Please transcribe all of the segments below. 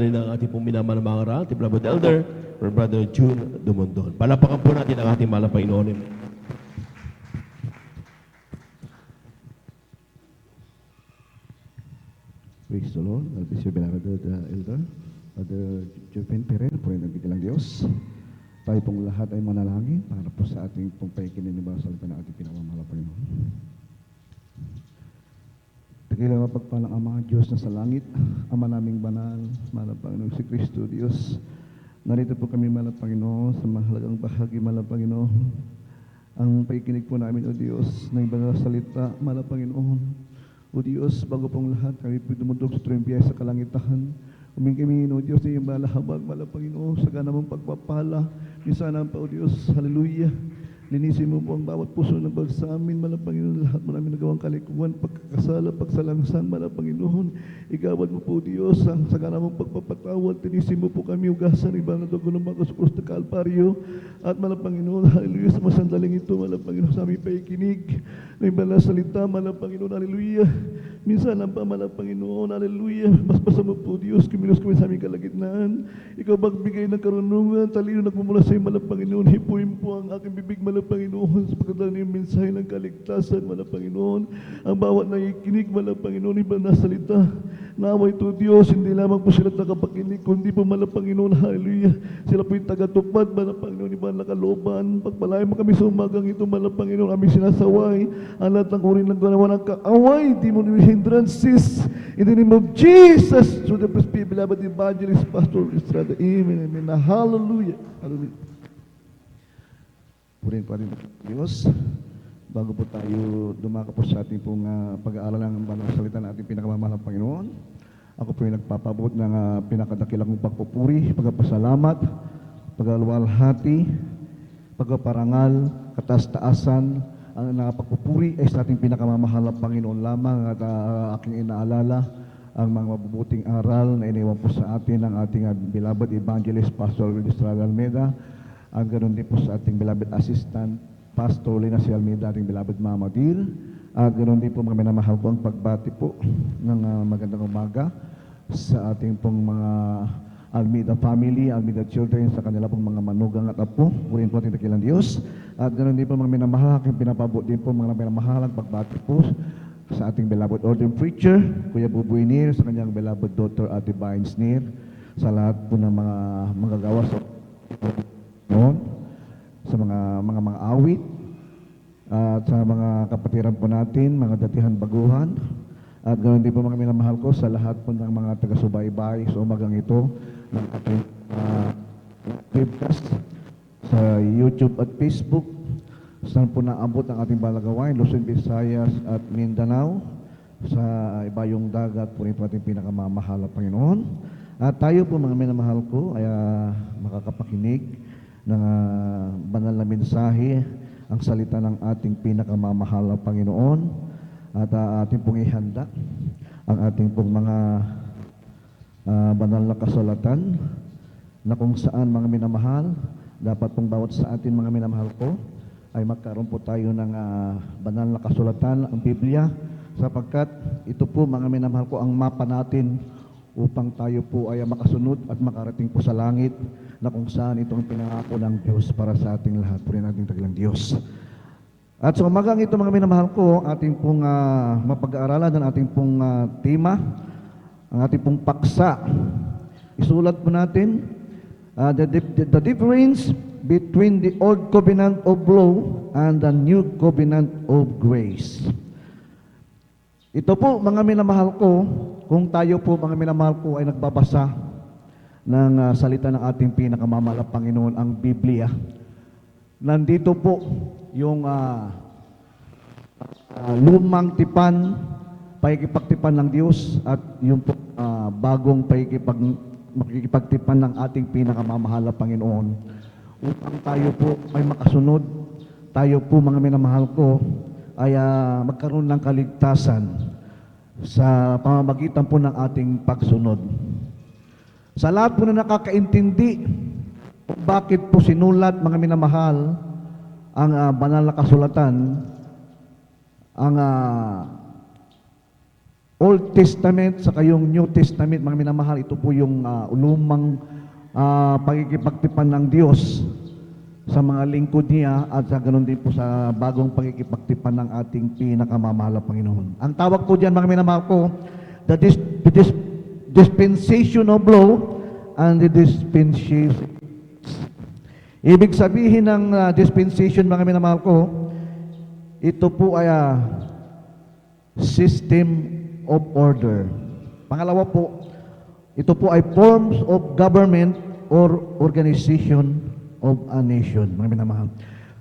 panalangin ng ating pong minamahal na mga ngaral, ating Beloved Elder, Brother June Dumondon. Palapakan po natin ang ating mahal na Panginoon. Praise the Lord. God bless you, beloved Elder. Brother Joven Perez, po rin ng Diyos. Tayo pong lahat ay manalangin para po sa ating pong paikininibawa sa salita ng ating pinakamamahal na Panginoon. Dakilang mapagpalang Ama, Diyos na sa langit, Ama naming banal, mahal na Panginoon si Kristo, Diyos. Narito po kami, mahal na Panginoon, sa mahalagang bahagi, mahal na Panginoon. Ang paikinig po namin, O Diyos, ng banal na salita, mahal na Panginoon. O Diyos, bago pong lahat, kami po dumudog sa trumpiyay sa kalangitan. Humingi kami, O Diyos, na iyong malahabag, mahal na Panginoon, sa ganamang pagpapala. Minsan pa, O Diyos, hallelujah. Linisin mo po ang bawat puso ng bagsamin, mahal na Panginoon, lahat mo namin nagawang kalikuan, pagkakasala, pagsalangsang, mahal na Panginoon. Igawad mo po, Diyos, ang sa ganamang pagpapatawad. Linisin mo po kami, ugasan, ibang na dugo ng mga kasukuros na Kalbaryo. At mahal na Panginoon, hallelujah, sa masandaling ito, mahal na Panginoon, sa aming paikinig, na ibang na salita, mahal na Panginoon, hallelujah. Minsan lang pa, mahal na Panginoon, hallelujah. Mas pasa mo po, Diyos, kumilos kami sa aming kalagitnaan. Ikaw magbigay ng karunungan, talino nagmumula sa iyo, mahal na Panginoon. Hipuin po ang aking bibig, mahal na Panginoon, sa pagkadala ng mensahe ng kaligtasan, mahal na Panginoon. Ang bawat nakikinig, mahal na Panginoon, ibang nasalita. Naway ito, Diyos, hindi lamang po sila nakapakinig, kundi po, mahal na Panginoon, hallelujah. Sila po yung tagatupad, mahal na Panginoon, ibang nakalooban. Pagpalayan mo kami sa umagang ito, mahal na Panginoon, aming sinasaway. Ang lahat ng uri ng ganawa ng kaaway, di mo hindrances. In the name of Jesus, through the Presbyterian beloved evangelist, Pastor Estrada, amen, amen. Hallelujah. Hallelujah. Purin pa rin Diyos, bago po tayo dumaka po sa ating pong pag-aaral ng banal salita ng ating pinakamamahal na Panginoon, ako po yung nagpapabot ng pinakadakilang pagpupuri, pagpasalamat, pagluwalhati, pagpaparangal, kataas-taasan. Ang pagpupuri ay sa ating pinakamamahal na Panginoon lamang at aking inaalala ang mga mabubuting aral na iniwan po sa atin ng ating beloved evangelist, Pastor Estrada Almeida. Ang ganoon din po sa ating beloved assistant, Pastor Lina C. Almeida, ating beloved Mama Dir. At ganoon din po mga minamahal ko ang pagbati po ng magandang umaga sa ating pong mga Almeida family, Almeida children, sa kanila pong mga manugang at apo. Purihin po ating dakilang Diyos. At ganoon din po mga minamahal, aking pinapabot din po mga minamahal ang pagbati po sa ating beloved ordained preacher, Kuya Buboy Nir, sa kanyang beloved daughter, Ate Vines Nir, sa lahat po ng mga magagawa sa noon, sa mga awit, at sa mga kapatiran po natin, mga datihan baguhan, at ganoon din po mga minamahal ko sa lahat po ng mga taga-subaybay sa umagang ito ng ating webcast sa YouTube at Facebook, saan po naabot ang ating balagawain, Luzon, Visayas at Mindanao, sa ibayong dagat po rin po ating pinakamamahal na Panginoon. At tayo po mga minamahal ko ay makakapakinig ng banal na mensahe, ang salita ng ating pinakamamahal na Panginoon, at ating pong ihanda ang ating pong mga banal na kasulatan na kung saan mga minamahal, dapat pong bawat sa atin mga minamahal ko ay magkaroon po tayo ng banal na kasulatan, ang Biblia, sapagkat ito po mga minamahal ko ang mapa natin upang tayo po ay makasunod at makarating po sa langit na kung saan itong pinangako ng Diyos para sa ating lahat. Purihin natin dakilang Diyos. At sa umagang ito mga minamahal ko, ating pong mapag-aaralan ng ating pong tema, ang ating pong paksa. Isulat po natin, the difference between the old covenant of law and the new covenant of grace. Ito po mga minamahal ko, kung tayo po mga minamahal ko ay nagbabasa ng salita ng ating pinakamamahal na Panginoon, ang Biblia, nandito po yung lumang tipan, pakikipagtipan ng Diyos, at yung po, bagong makikipagtipan ng ating pinakamamahal na Panginoon, upang tayo po ay makasunod, tayo po mga minamahal ko ay magkaroon ng kaligtasan sa pamamagitan po ng ating pagsunod. Sa lahat po na nakakaintindi kung bakit po sinulat mga minamahal ang banal na kasulatan, ang Old Testament sa yung New Testament, mga minamahal, ito po yung lumang pagkikipagtipan ng Diyos sa mga lingkod niya at sa ganun din po sa bagong pagkikipagtipan ng ating pinakamamahal na Panginoon. Ang tawag po diyan, mga minamahal ko, the dispensation of law and the dispensation. Ibig sabihin ng dispensation, mga minamahal ko, ito po ay system of order. Pangalawa po, ito po ay forms of government or organization of a nation, mga minamahal.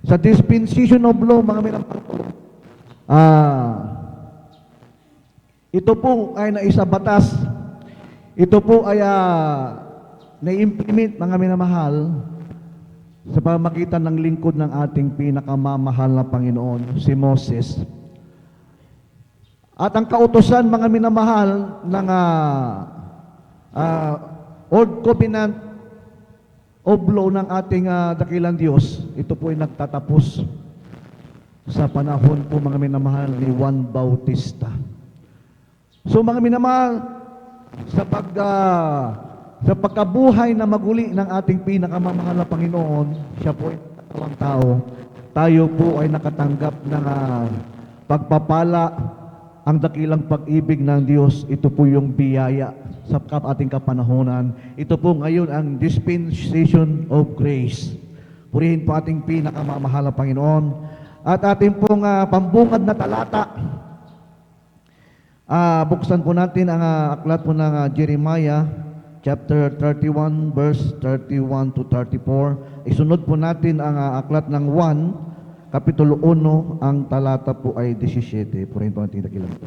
Sa dispensation of law, mga minamahal ko, ito po ay naisa batas. Ito po ay na-implement, mga minamahal, sa pamamagitan ng lingkod ng ating pinakamamahal na Panginoon, si Moses. At ang kautosan, mga minamahal, ng Old Covenant of Law ng ating dakilang Diyos, ito po ay nagtatapos sa panahon po, mga minamahal, ni Juan Bautista. So, mga minamahal, sa pagkabuhay na maguli ng ating pinakamamahal na Panginoon, siya po ay nakatawang tao. Tayo po ay nakatanggap ng pagpapala, ang dakilang pag-ibig ng Diyos. Ito po yung biyaya sa ating kapanahonan. Ito po ngayon ang dispensation of grace. Purihin po ating pinakamamahal na Panginoon. At ating pong pambungad na talata. Buksan po natin ang aklat po ng Jeremiah, chapter 31, verse 31 to 34. Isunod po natin ang aklat ng 1, Kapitulo 1, ang talata po ay 17. Purihin po natin dakilang po.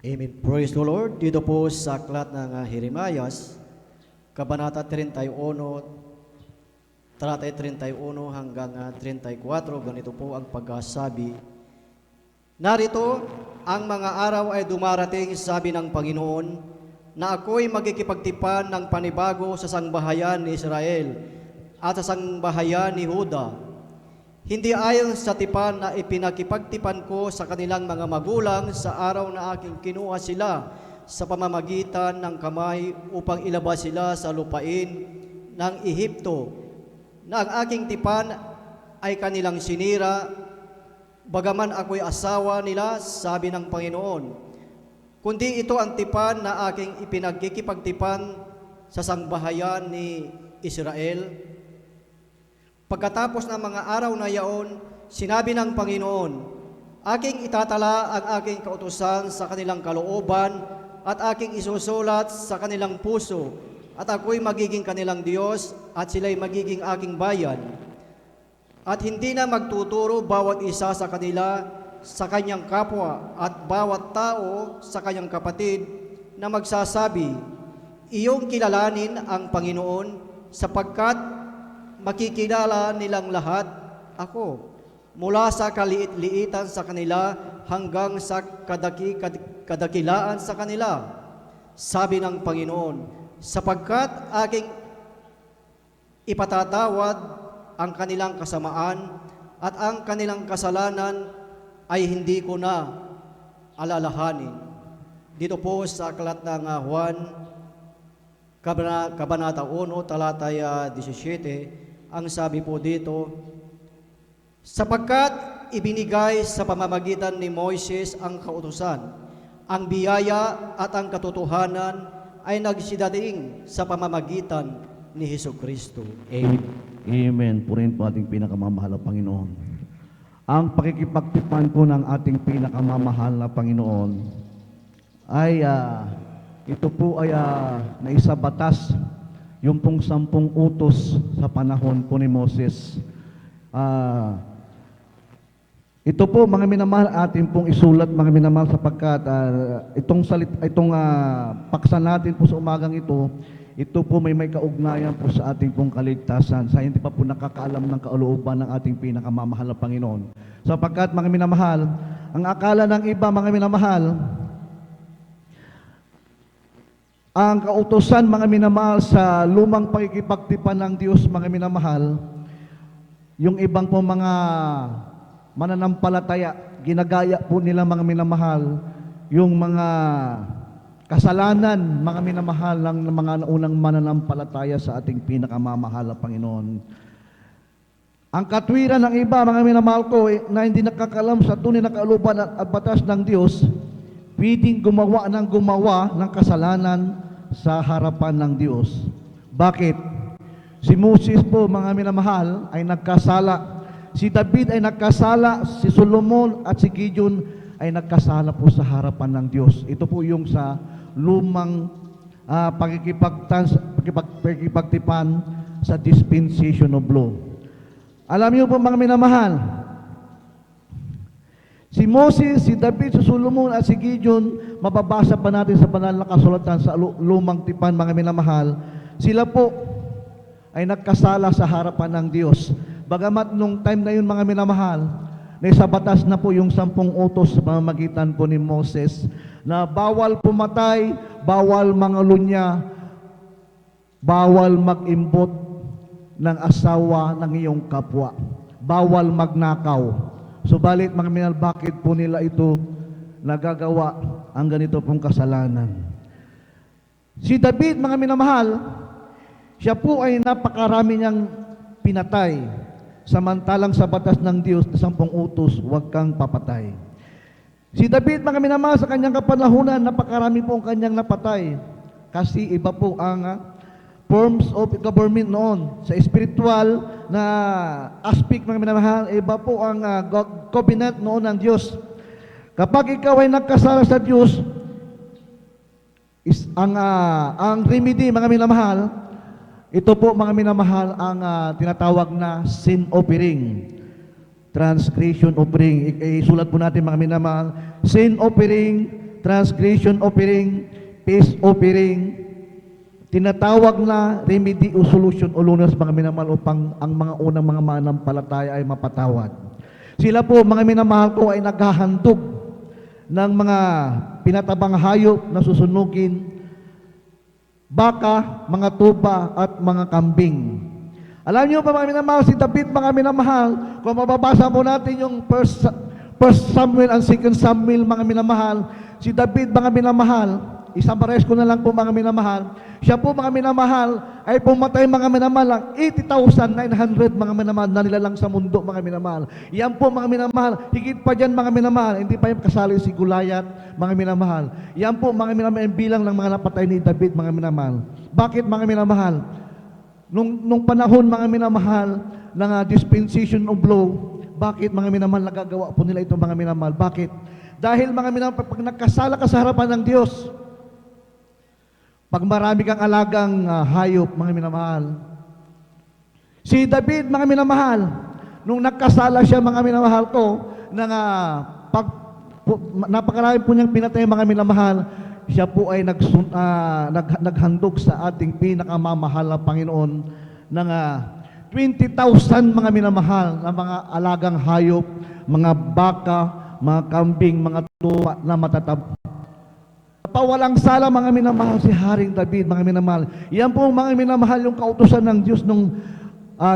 Amen. Praise the Lord. Dito po sa aklat ng Jeremiah, Kabanata 31, talata 31 hanggang 34, ganito po ang pagkasabi. Narito, ang mga araw ay dumarating, sabi ng Panginoon, na ako'y magkikipagtipan ng panibago sa sangbahayan ni Israel at sa sangbahayan ni Huda. Hindi ayon sa tipan na ipinakipagtipan ko sa kanilang mga magulang sa araw na aking kinuha sila sa pamamagitan ng kamay upang ilabas sila sa lupain ng Ehipto, na ang aking tipan ay kanilang sinira, bagaman ako'y asawa nila, sabi ng Panginoon. Kundi ito ang tipan na aking ipinagkikipagtipan sa sangbahayan ni Israel. Pagkatapos ng mga araw na yaon, sinabi ng Panginoon, aking itatala ang aking kautusan sa kanilang kalooban at aking isusulat sa kanilang puso, at ako'y magiging kanilang Diyos at sila'y magiging aking bayan. At hindi na magtuturo bawat isa sa kanila sa kanyang kapwa at bawat tao sa kanyang kapatid na magsasabi, iyong kilalanin ang Panginoon, sapagkat makikilala nilang lahat ako, mula sa kaliit-liitan sa kanila hanggang sa kadakilaan sa kanila, sabi ng Panginoon, sapagkat aking ipatatawad ang kanilang kasamaan at ang kanilang kasalanan ay hindi ko na alalahanin. Dito po sa aklat ng Juan, Kabanata 1, talata 17, ang sabi po dito, sapagkat ibinigay sa pamamagitan ni Moises ang kautusan, ang biyaya at ang katotohanan ay nagsidating sa pamamagitan ni Hesukristo. Amen. Amen. Purihin po ating pinakamamahal na Panginoon. Ang pakikipagtipan po ng ating pinakamamahal na Panginoon ay ito po ay naisa batas, yung pong 10 utos sa panahon po ni Moses. Ito po, mga minamahal, atin pong isulat, mga minamahal, sapagkat itong paksa natin po sa umagang ito po may kaugnayan po sa ating pong kaligtasan, sa hindi pa po nakakaalam ng kalooban ng ating pinakamamahal na Panginoon. Sapagkat, mga minamahal, ang akala ng iba, mga minamahal, ang kautusan, mga minamahal, sa lumang pagkikipagtipan ng Diyos, mga minamahal, yung ibang po mga mananampalataya, ginagaya po nila, mga minamahal, yung mga kasalanan, mga minamahal ng mga unang mananampalataya sa ating pinakamamahal na Panginoon. Ang katwiran ng iba, mga minamahal ko, na hindi nakakalam sa tunay na kalooban at batas ng Diyos, pwedeng gumawa ng kasalanan sa harapan ng Diyos. Bakit? Si Moses po, mga minamahal, ay nagkasala. Si David ay nagkasala, si Solomon at si Gideon ay nagkasala po sa harapan ng Diyos. Ito po yung sa lumang pagkipagtipan sa dispensation of law. Alam niyo po, mga minamahal, si Moses, si David, si Solomon at si Gideon, mababasa pa natin sa banal na kasulatan sa lumang tipan, mga minamahal, sila po ay nagkasala sa harapan ng Diyos. Bagamat nung time na yun, mga minamahal, na sa batas na po yung 10 utos sa pamamagitan po ni Moses, na bawal pumatay, bawal mangalunya, bawal mag-imbot ng asawa ng iyong kapwa, bawal magnakaw. Subalit, mga minamahal, bakit po nila ito nagagawa ang ganito pong kasalanan? Si David, mga minamahal, siya po ay napakarami niyang pinatay. Samantalang sa batas ng Diyos na 10 utos, huwag kang papatay. Si David, mga minamahal, sa kanyang kapanahunan, napakarami po ang kanyang napatay. Kasi iba po ang forms of government noon. Sa spiritual na aspect, mga minamahal, iba po ang covenant noon ng Diyos. Kapag ikaw ay nagkasala sa Diyos, ang remedy, mga minamahal, ito po, mga minamahal, ang tinatawag na sin offering, transgression offering. Isulat po natin, mga minamahal, sin offering, transgression offering, peace offering, tinatawag na remedy o solution o lunas, mga minamahal, upang ang mga unang mga mananampalataya ay mapatawad. Sila po, mga minamahal ko, ay naghahandog ng mga pinatabang hayop na susunugin, baka, mga tupa, at mga kambing. Alam niyo pa, mga minamahal, si David, mga minamahal, kung mababasa mo natin yung First Samuel and 2 Samuel, mga minamahal, si David, mga minamahal, isamares ko na lang po, mga minamahal, siya po, mga minamahal, ay pumatay, mga minamahal, 80,900, mga minamahal, na nilalang sa mundo, mga minamahal. Yan po, mga minamahal, higit pa dyan, mga minamahal, hindi pa yung kasali si Goliath, mga minamahal. Yan po, mga minamahal, yung bilang ng mga napatay ni David, mga minamahal. Bakit, mga minamahal? Nung panahon, mga minamahal, ng dispensation of law, bakit, mga minamahal, nagagawa po nila ito, mga minamahal? Bakit? Dahil, mga minamahal, pag nagkasala ka sa harapan ng Diyos, pag marami kang alagang hayop, mga minamahal. Si David, mga minamahal, nung nagkasala siya, mga minamahal ko, napakarami po niyang pinatay, mga minamahal, siya po ay naghandog sa ating pinakamamahal na Panginoon ng 20,000, mga minamahal, na mga alagang hayop, mga baka, mga kambing, mga tupa na matataba. Pawalang sala, mga minamahal, si Haring David, mga minamahal. Yan po, mga minamahal, yung kautusan ng Diyos nung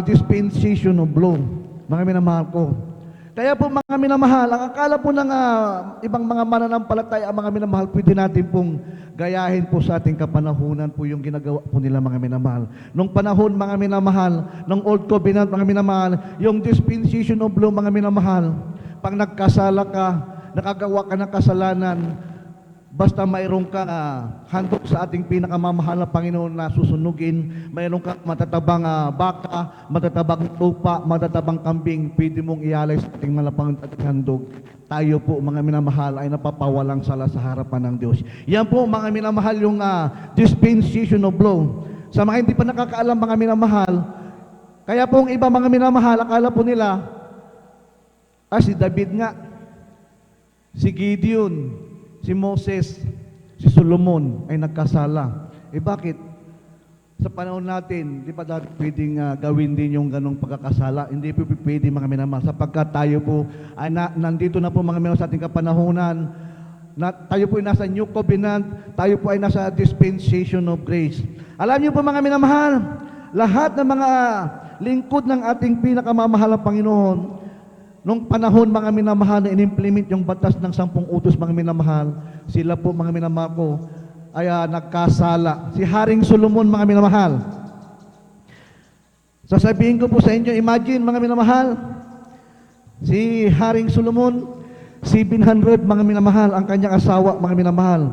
dispensation of law, mga minamahal ko. Kaya po, mga minamahal, ang akala po ng ibang mga mananampalataya, mga minamahal, pwede natin pong gayahin po sa ating kapanahunan po yung ginagawa po nila, mga minamahal. Nung panahon, mga minamahal, ng Old Covenant, mga minamahal, yung dispensation of law, mga minamahal, pag nagkasala ka, nakagawa ka ng kasalanan, basta mayroon kang handog sa ating pinakamamahal na Panginoon na susunugin, mayroon kang matatabang baka, matatabang tupa, matatabang kambing, pwede mong ialay sa ating malapang at handog. Tayo po, mga minamahal, ay napapawalang sala sa harapan ng Diyos. Yan po, mga minamahal, yung dispensation of law. Sa mga hindi pa nakakaalam, mga minamahal, kaya po ang iba, mga minamahal, akala po nila, si David nga, si Gideon, si Moses, si Solomon ay nagkasala. Bakit? Sa panahon natin, di pa dati pwedeng gawin din yung ganong pagkakasala. Hindi po pwede, mga minamahal, sapagkat tayo po ay nandito na po, mga minamahal, sa ating kapanahunan, na tayo po ay nasa New Covenant, tayo po ay nasa dispensation of grace. Alam niyo po, mga minamahal, lahat ng mga lingkod ng ating pinakamamahal na Panginoon, nung panahon, mga minamahal, na in-implement yung batas ng 10 utos, mga minamahal, sila po mga minamahal ko ay nagkasala. Si Haring Solomon, mga minamahal. Sasabihin ko po sa inyo, imagine mga minamahal, si Haring Solomon, 700 mga minamahal ang kanyang asawa, mga minamahal.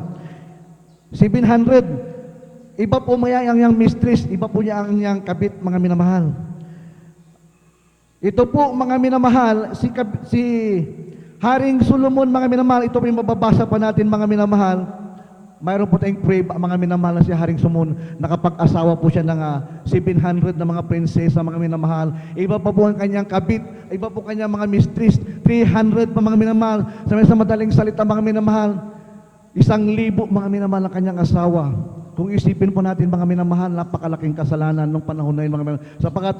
700. Iba po ang mistress, iba po niya ang niyang kabit, mga minamahal. Ito po, mga minamahal, si Haring Solomon, mga minamahal, ito po yung mababasa pa natin, mga minamahal. Mayroon po tayong pray, mga minamahal, na si Haring Solomon, nakapag-asawa po siya ng 700 na mga prinsesa, mga minamahal. Iba pa po ang kanyang kabit, iba po kanyang mga mistress, 300 pa, mga minamahal. Sa madaling salita, mga minamahal, 1,000 mga minamahal ang kanyang asawa. Kung isipin po natin, mga minamahal, napakalaking kasalanan nung panahon na yun, mga minamahal. Sapagat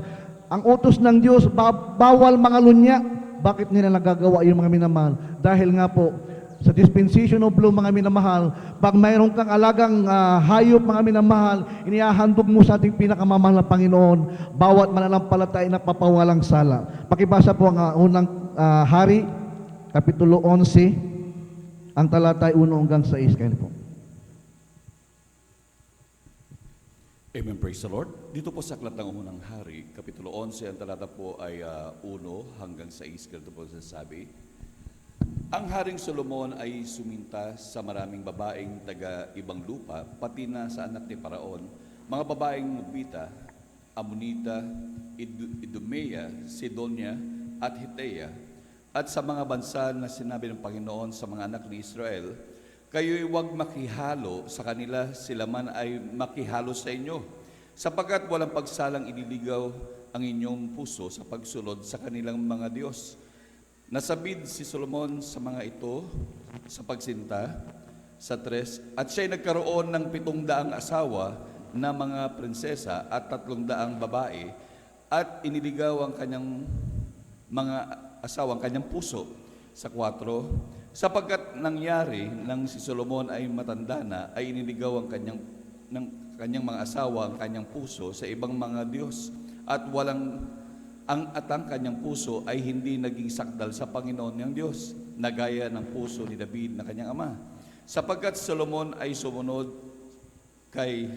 ang utos ng Diyos, bawal mga lunya. Bakit nila nagagawa yung mga minamahal? Dahil nga po, sa dispensation of law, mga minamahal, pag mayroon kang alagang hayop, mga minamahal, inihahandog mo sa ating pinakamamahal na Panginoon, bawat mananampalataya na papawalang sala. Pakibasa po ang unang Hari, Kapitulo 11, ang talata 1 hanggang 6. Kaya po. Amen, praise the Lord. Dito po sa Aklat ng Unang Hari, Kapitulo 11, ang talata po ay 1 hanggang 6. Ganito po sasabi. Ang Haring Solomon ay suminta sa maraming babaeng taga-ibang lupa, pati na sa anak ni Paraon, mga babaeng Nubita, Amonita, Idumea, Sidonia, at Hitea, at sa mga bansa na sinabi ng Panginoon sa mga anak ni Israel, kayo'y huwag makihalo sa kanila, sila man ay makihalo sa inyo, sapagkat walang pagsalang ililigaw ang inyong puso sa pagsunod sa kanilang mga Diyos. Nasabid si Solomon sa mga ito sa pagsinta sa 3, at siya'y nagkaroon ng 700 asawa na mga prinsesa at 300 babae, at iniligaw ang kanyang mga asawa, ang kanyang puso sa 4, sapagkat nangyari nang si Solomon ay matanda na, ay iniligaw ang kanyang mga asawa, ang kanyang puso sa ibang mga Diyos, at ang kanyang puso ay hindi naging sakdal sa Panginoon niyang Diyos, na gaya ng puso ni David na kanyang ama. Sapagkat Solomon ay sumunod kay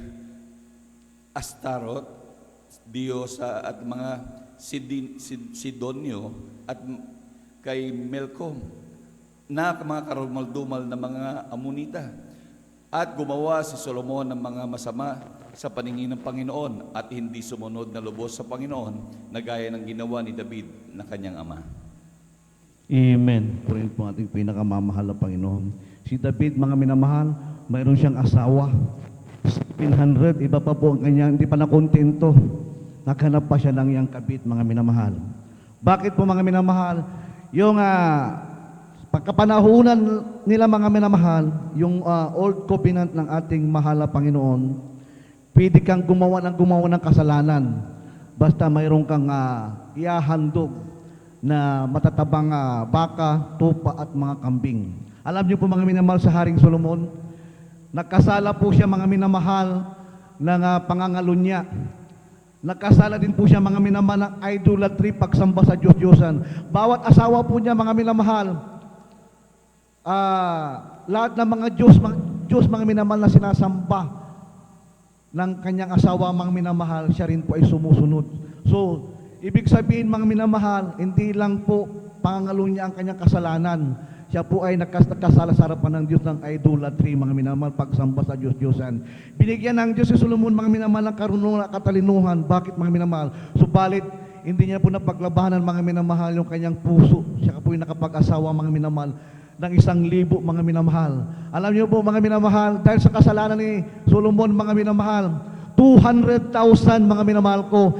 Astaroth, Diyosa, at mga Sidonyo, at kay Melkom, na mga karumaldumal na mga Amonita. At gumawa si Solomon ng mga masama sa paningin ng Panginoon, at hindi sumunod na lubos sa Panginoon, na gaya ng ginawa ni David na kanyang ama. Amen. Purihin po ating pinakamamahal na Panginoon. Si David, mga minamahal, mayroon siyang asawa. 700, iba pa po ang kanya, hindi pa nakontento. Naghanap pa siya ng iyang kabit, mga minamahal. Bakit po, mga minamahal? Yung pagkapanahunan nila, mga minamahal, yung old covenant ng ating mahal na Panginoon, pwede kang gumawa ng kasalanan. Basta mayroon kang iahandog na matatabang baka, tupa at mga kambing. Alam niyo po, mga minamahal, sa Haring Solomon, nagkasala po siya, mga minamahal, ng pangangalunya. Nagkasala din po siya, mga minamahal, ng idolatry, pagsamba sa Diyos-Diyosan. Bawat asawa po niya, mga minamahal, lahat ng mga Diyos, mga minamahal, na sinasamba ng kanyang asawa, mga minamahal, siya rin po ay sumusunod. So, ibig sabihin, mga minamahal, hindi lang po pangangalunya ang kanyang kasalanan. Siya po ay nagkasala sa harapan ng Diyos ng idolatry, mga minamahal, pagsamba sa Diyos-Diyosan. Binigyan ng Diyos si Solomon, mga minamahal, ng karunungan at katalinuhan. Bakit, mga minamahal? Subalit, hindi niya po napaglabanan, mga minamahal, yung kanyang puso. Siya po ay nakapag-asawa, mga minamahal, ng 1,000, mga minamahal. Alam niyo po, mga minamahal, dahil sa kasalanan ni Solomon, mga minamahal, 200,000, mga minamahal ko,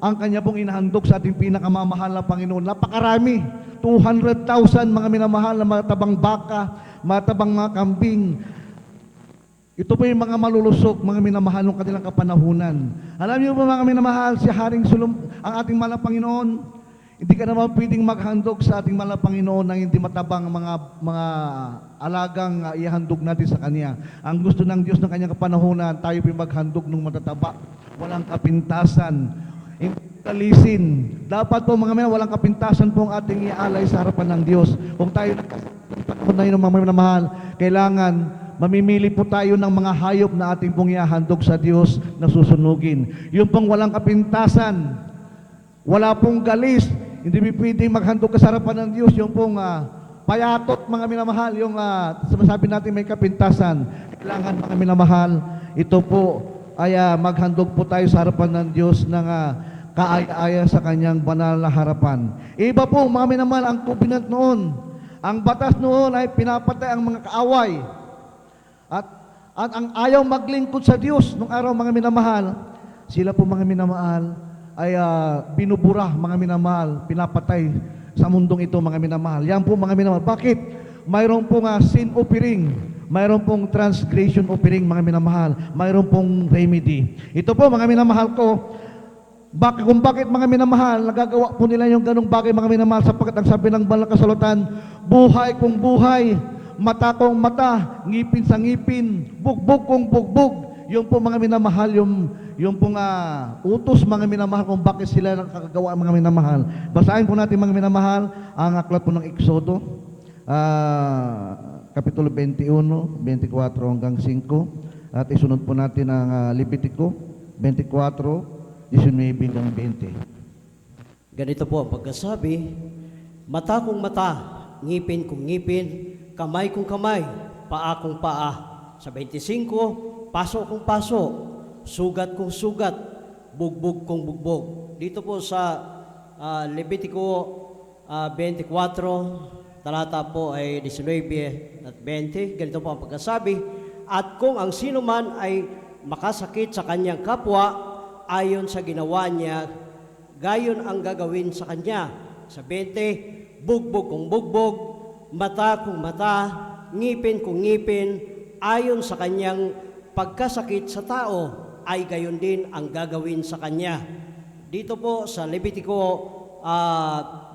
ang kanya pong inahandog sa ating pinakamamahal na Panginoon. Napakarami. 200,000, mga minamahal, na matabang baka, matabang mga kambing. Ito po yung mga malulusok, mga minamahal ng kanilang kapanahunan. Alam niyo po, mga minamahal, si Haring Solomon, ang ating mahal na Panginoon, hindi ka naman pwedeng maghandog sa ating mahal na Panginoon ng hindi matabang mga alagang ihandog natin sa Kanya. Ang gusto ng Diyos ng Kanyang kapanahunan, tayo po maghandog ng matataba. Walang kapintasan. Talisin. Dapat po, mga minamahal, walang kapintasan po ang ating ialay sa harapan ng Diyos. Kung tayo panahon na yun, mga minamahal, kailangan mamimili po tayo ng mga hayop na ating pong ihahandog sa Diyos na susunugin. Yung pong walang kapintasan, wala pong galis, hindi pwedeng maghandog ka sa harapan ng Diyos. Yung pong payatot, mga minamahal, yung sinasabi natin may kapintasan. Kailangan, mga minamahal, ito po ay maghandog po tayo sa harapan ng Diyos ng kaaya-aya sa kanyang banal na harapan. Iba po, mga minamahal, ang covenant noon. Ang batas noon ay pinapatay ang mga kaaway. At ang ayaw maglingkod sa Diyos nung araw, mga minamahal, sila po, mga minamahal, ay binubura, mga minamahal, pinapatay sa mundong ito, mga minamahal. Yan po, mga minamahal. Bakit? Mayroon pong sin offering, mayroon pong transgression offering, mga minamahal, mayroon pong remedy. Ito po, mga minamahal ko, kung bakit, mga minamahal, nagagawa po nila yung ganong bagay, mga minamahal, sapagkat ang sabi ng banal na kasulatan, buhay kong buhay, mata kong mata, ngipin sa ngipin, bugbog kong bugbog. Yung po, mga minamahal, yung pong utos, mga minamahal, kung bakit sila nakakagawa, mga minamahal. Basahin po natin, mga minamahal, ang aklat po ng Exodo, Kapitulo 21, 24 hanggang 5. At isunod po natin ang Levitico 24, 19 hanggang 20. Ganito po ang pagkasabi, mata kong mata, ngipin kong ngipin, kamay kong kamay, paa kong paa. Sa 25, paso kong paso, sugat kong sugat, bugbog kong bugbog. Dito po sa Levitico 24, talata po ay 19 at 20. Ganito po ang pagkasabi, at kung ang sino man ay makasakit sa kanyang kapwa, ayon sa ginawa niya, gayon ang gagawin sa kanya. Sa 20, bugbog kong bugbog, mata kong mata, ngipin kong ngipin, ayon sa kanyang pagkasakit sa tao, ay gayon din ang gagawin sa kanya. Dito po sa Levitico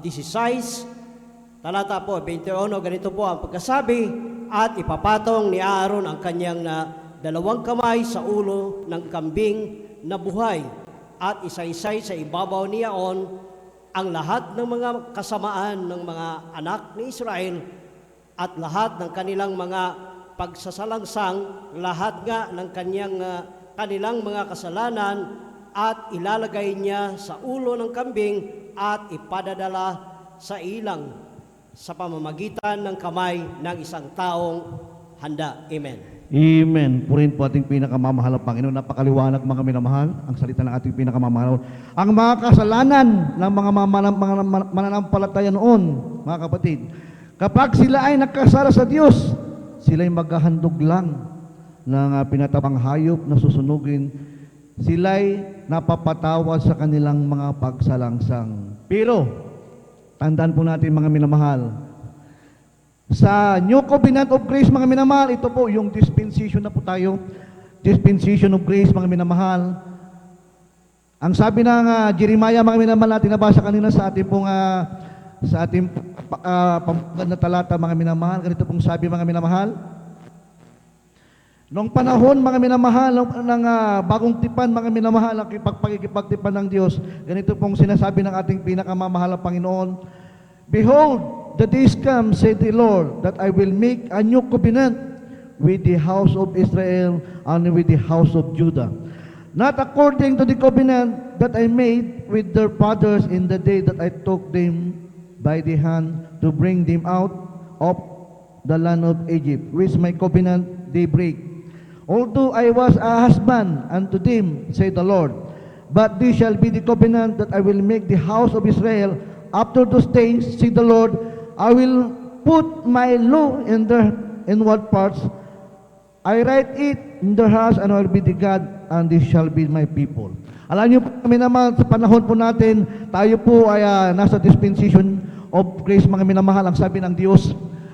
16, talata po 21, ganito po ang pagkasabi, at ipapatong ni Aaron ang kanyang dalawang kamay sa ulo ng kambing na buhay, at isa-isay sa ibabaw niyaon ang lahat ng mga kasamaan ng mga anak ni Israel at lahat ng kanilang mga pagsasalangsang, lahat nga ng kanilang mga kasalanan, at ilalagay niya sa ulo ng kambing at ipadadala sa ilang sa pamamagitan ng kamay ng isang taong handa. Amen. Amen. Purihin po ating pinakamamahal ang Panginoon. Napakaliwanag, mga minamahal, ang salita ng ating pinakamamahal. Ang mga kasalanan ng mga mananampalataya noon, mga kapatid, kapag sila ay nagkasala sa Diyos, sila ay maghahandog lang ng pinatabang hayop na susunugin. Sila ay napapatawad sa kanilang mga pagsalangsang. Pero, tandaan po natin, mga minamahal, sa New Covenant of Grace, mga minamahal, ito po yung dispensation na po tayo. Dispensation of Grace, mga minamahal. Ang sabi ng Jeremiah, mga minamahal, natin nabasa kanina sa ating pong pamagad na talata, mga minamahal. Ganito pong sabi, mga minamahal. Noong panahon, mga minamahal, ng bagong tipan, mga minamahal, ang pagkikipagtipan ng Diyos, ganito pong sinasabi ng ating pinakamamahal na Panginoon, behold, the days come, said the Lord, that I will make a new covenant with the house of Israel and with the house of Judah. Not according to the covenant that I made with their fathers in the day that I took them by the hand to bring them out of the land of Egypt, which my covenant they break. Although I was a husband unto them, said the Lord, but this shall be the covenant that I will make the house of Israel after those days, said the Lord. I will put my law in their inward parts. I write it in their hearts, and I will be the God, and they shall be my people. Alam niyo po, kami naman, sa panahon po natin, tayo po ay nasa dispensation of grace, mga minamahal. Ang sabi ng Diyos,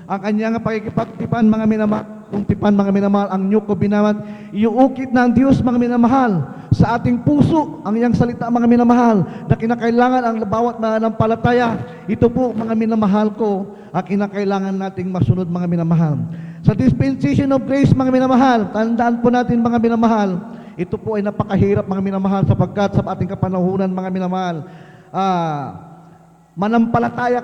ang kanyang pakikipagtipan, mga minamahal, kung tipan, mga minamahal, ang new covenant, iuukit ng Diyos, mga minamahal, sa ating puso, ang iyang salita, mga minamahal, na kinakailangan ang bawat mananampalataya. Ito po, mga minamahal ko, ang kinakailangan nating masunod, mga minamahal. Sa dispensation of grace, mga minamahal, tandaan po natin, mga minamahal, ito po ay napakahirap, mga minamahal, sapagkat sa ating kapanahunan, mga minamahal, manampalataya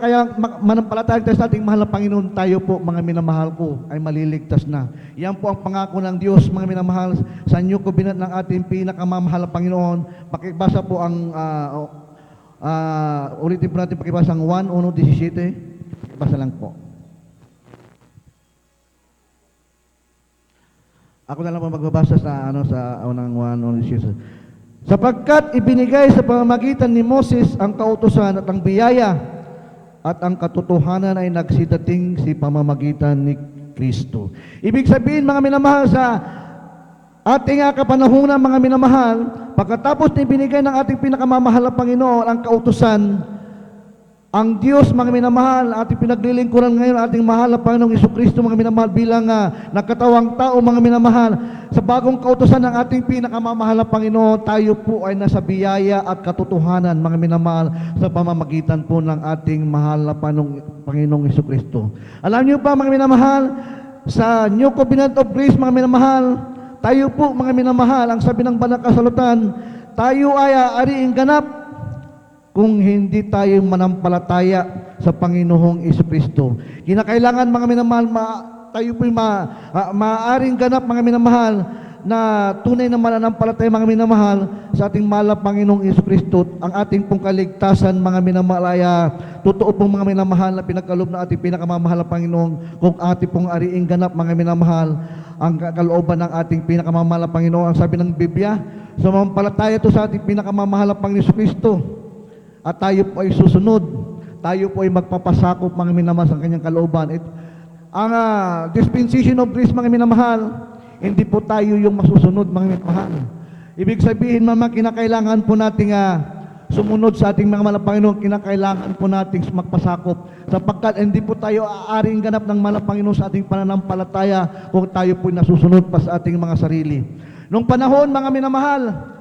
tayo sa ating mahal na Panginoon, tayo po, mga minamahal ko, ay maliligtas na. Yan po ang pangako ng Diyos, mga minamahal, sa New Covenant ng ating pinakamamahal na Panginoon. Pakibasa po ang, ulitin po natin pakibasa ang 1:17. Pakibasa lang po. Ako na lang po magbabasa sa unang 1:17. Sapagkat ibinigay sa pamamagitan ni Moses ang kautusan at ang biyaya, at ang katotohanan ay nagsidating si pamamagitan ni Kristo. Ibig sabihin, mga minamahal, sa ating kapanahunan, mga minamahal, pagkatapos na ibinigay ng ating pinakamamahal na Panginoon ang kautusan, ang Diyos, mga minamahal, ating pinaglilingkuran ngayon, ating mahal na Panginoong Jesucristo, mga minamahal, bilang nagkatawang tao, mga minamahal, sa bagong kautusan ng ating pinakamamahal na Panginoon, tayo po ay nasa biyaya at katotohanan, mga minamahal, sa pamamagitan po ng ating mahal na Panginoong Jesucristo. Alam niyo ba, mga minamahal, sa New Covenant of Grace, mga minamahal, tayo po, mga minamahal, ang sabi ng banal na kasulatan, tayo ay aariing ganap kung hindi tayo manampalataya sa Panginoong Jesucristo. Kinakailangan, mga minamahal, tayo po'y maaaring ganap, mga minamahal, na tunay na mananampalataya, mga minamahal, sa ating mahal na Panginoong Jesucristo. Ang ating pong kaligtasan, mga minamahal, ay totoo pong, mga minamahal, na pinagkaloob na ating pinakamamahal na Panginoon. Kung ating pong ariing ganap, mga minamahal, ang kalooban ng ating pinakamamahal na Panginoon. Ang sabi ng Biblia, sumampalataya ito sa ating pinakamamahal na Panginoong Jesucristo, at tayo po ay susunod, tayo po ay magpapasakop, mga minamahal, sa kanyang kalooban. Ang dispensation of grace, mga minamahal, hindi po tayo yung masusunod, mga minamahal. Ibig sabihin, kinakailangan po nating sumunod sa ating mga mahal na Panginoon, kinakailangan po nating magpasakop, sapagkat hindi po tayo aaring ganap ng mahal na Panginoon sa ating pananampalataya kung tayo po ay nasusunod pa sa ating mga sarili. Nung panahon, mga minamahal,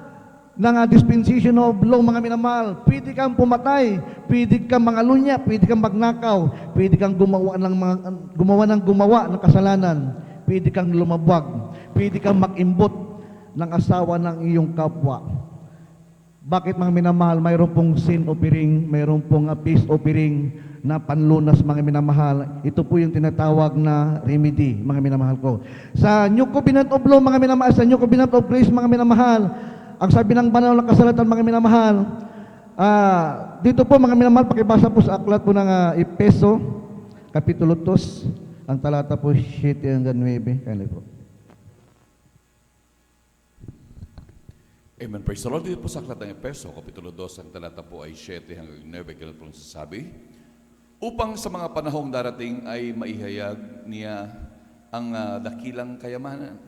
ng dispensation of law, mga minamahal, pwede kang pumatay, pwede kang mangalunya, pwede kang magnakaw, pwede kang gumawa ng kasalanan, pwede kang lumabwag, pwede kang mag-imbot ng asawa ng iyong kapwa. Bakit, mga minamahal? Mayroon pong sin offering, mayroon pong peace offering na panlunas, mga minamahal. Ito po yung tinatawag na remedy, mga minamahal ko. Sa New Covenant of Law, mga minamahal, sa New Covenant of Grace, mga minamahal, ang sabi ng banal na kasulatan, mga minamahal, dito po, mga minamahal, pakibasa po sa aklat po ng Efeso, Kapitulo 2, ang talata po 7 hanggang 9. Kaya po. Amen. Praise the Lord. Dito po sa aklat ng Efeso, Kapitulo 2, ang talata po ay 7 hanggang 9. Ganun po sasabi, upang sa mga panahong darating ay maihayag niya ang dakilang kayamanan